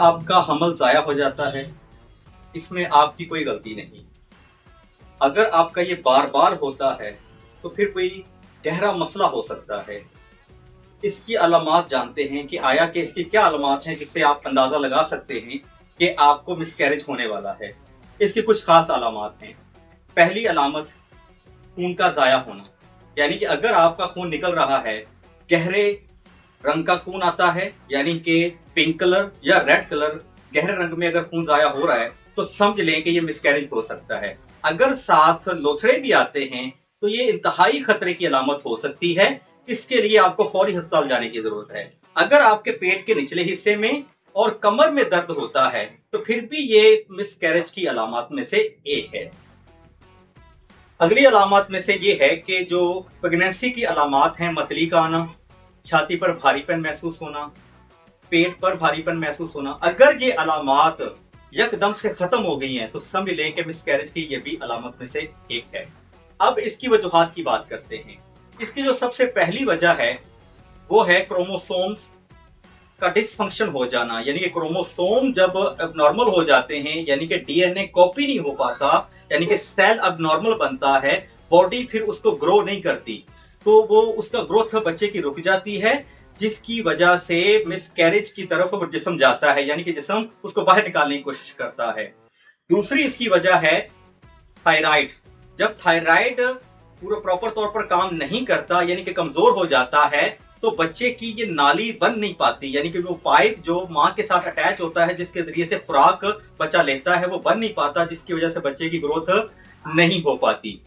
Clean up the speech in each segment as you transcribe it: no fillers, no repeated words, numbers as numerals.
आपका हमल ज़ाया हो जाता है, इसमें आपकी कोई गलती नहीं। अगर आपका ये बार बार होता है तो फिर कोई गहरा मसला हो सकता है। इसकी अलामात जानते हैं कि आया कि इसकी क्या अलामात हैं जिससे आप अंदाज़ा लगा सकते हैं कि आपको मिसकैरेज होने वाला है। इसकी कुछ खास अलामात हैं। पहली अलामत खून का ज़ाया होना, यानी कि अगर आपका खून निकल रहा है, गहरे रंग का खून आता है, यानी कि पिंक कलर या रेड कलर, गहरे रंग में अगर खून ज़ाया हो रहा है तो समझ लें कि ये मिसकैरेज हो सकता है। अगर साथ लोथड़े भी आते हैं तो ये इंतहाई खतरे की अलामत हो सकती है। इसके लिए आपको फौरी अस्पताल जाने की जरूरत है। अगर आपके पेट के निचले हिस्से में और कमर में दर्द होता है तो फिर भी ये मिसकैरेज की अलामत में से एक है। अगली अलामत में से ये है कि जो प्रेगनेंसी की अलामत हैं, मतली का आना, छाती पर भारीपन महसूस होना, पेट पर भारीपन महसूस होना, अगर ये अलामत यकदम से खत्म हो गई हैं तो समझ लें कि मिसकैरेज की ये भी अलामत में से एक है। अब इसकी वजूहात की बात करते हैं। इसकी जो सबसे पहली वजह है वो है क्रोमोसोम्स का डिसफंक्शन हो जाना, यानी कि क्रोमोसोम जब अबनॉर्मल हो जाते हैं, यानी कि डीएनए कॉपी नहीं हो पाता, यानी कि सेल अबनॉर्मल बनता है, बॉडी फिर उसको ग्रो नहीं करती, तो वो उसका ग्रोथ बच्चे की रुक जाती है, जिसकी वजह से मिसकैरेज की तरफ वो जिस्म जाता है, यानी कि जिस्म उसको बाहर निकालने की कोशिश करता है। दूसरी इसकी वजह है थायराइड। जब थायराइड पूरा प्रॉपर तौर पर काम नहीं करता, यानी कि कमजोर हो जाता है, तो बच्चे की ये नाली बन नहीं पाती, यानी कि वो पाइप जो माँ के साथ अटैच होता है जिसके जरिए से खुराक बच्चा लेता है वो बन नहीं पाता, जिसकी वजह से बच्चे की ग्रोथ नहीं हो पाती।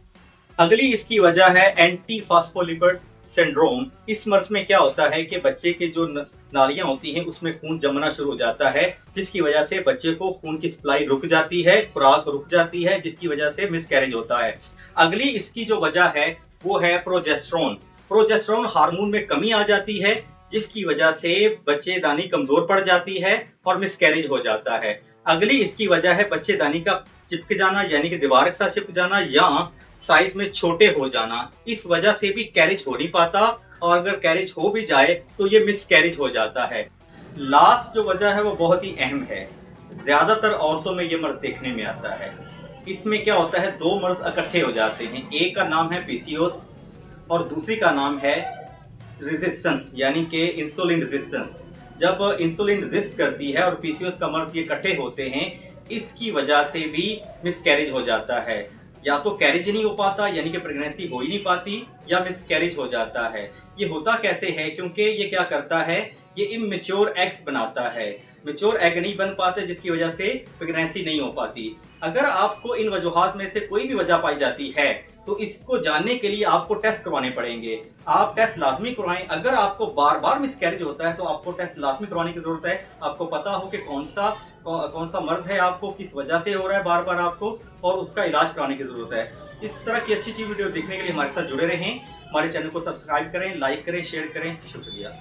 अगली इसकी वजह है एंटी फास्फोलिपिड सिंड्रोम। इस मर्ज में क्या होता है कि बच्चे के जो नालियां होती हैं उसमें खून जमना शुरू हो जाता है, जिसकी वजह से बच्चे को खून की सप्लाई रुक जाती है, खुराक रुक जाती है, जिसकी वजह से मिसकैरेज होता है। अगली इसकी जो वजह है वो है प्रोजेस्टेरोन। प्रोजेस्टेरोन हार्मोन में कमी आ जाती है, जिसकी वजह से बच्चेदानी कमजोर पड़ जाती है और मिसकैरेज हो जाता है। अगली इसकी वजह है बच्चेदानी का चिपक जाना, यानी कि दीवार के साथ चिपक जाना या साइज में छोटे हो जाना। इस वजह से भी कैरेज हो नहीं पाता, और अगर कैरेज हो भी जाए तो ये मिसकैरेज हो जाता है। लास्ट जो वजह है वो बहुत ही अहम है। ज्यादातर औरतों में ये मर्ज देखने में आता है। इसमें क्या होता है, दो मर्ज इकट्ठे हो जाते हैं। एक का नाम है पीसीओएस और दूसरी का नाम है रेजिस्टेंस, यानी कि इंसुलिन रेजिस्टेंस। जब इंसुलिन रेजिस्ट करती है और पीसीओएस का मर्ज ये इकट्ठे होते हैं, इसकी वजह से भी मिसकैरेज हो जाता है। या तो कैरेज नहीं हो पाता, यानी कि प्रेगनेंसी हो ही नहीं पाती, या मिसकैरेज हो जाता है। ये होता कैसे है, क्योंकि ये क्या करता है, ये इमैच्योर एग्स बनाता है, मैच्योर एग नहीं बन पाते, जिसकी वजह से प्रेगनेंसी नहीं हो पाती। अगर आपको इन वजूहात में से कोई भी वजह पाई जाती है तो इसको जानने के लिए आपको टेस्ट करवाने पड़ेंगे। आप टेस्ट लाजमी करवाएं। अगर आपको बार बार मिसकैरेज होता है तो आपको टेस्ट लाजमी करवाने की जरूरत है। आपको पता हो कि कौन सा मर्ज है, आपको किस वजह से हो रहा है बार बार आपको, और उसका इलाज कराने की जरूरत है। इस तरह की अच्छी वीडियो देखने के लिए हमारे साथ जुड़े रहें। हमारे चैनल को सब्सक्राइब करें, लाइक करें, शेयर करें। शुक्रिया।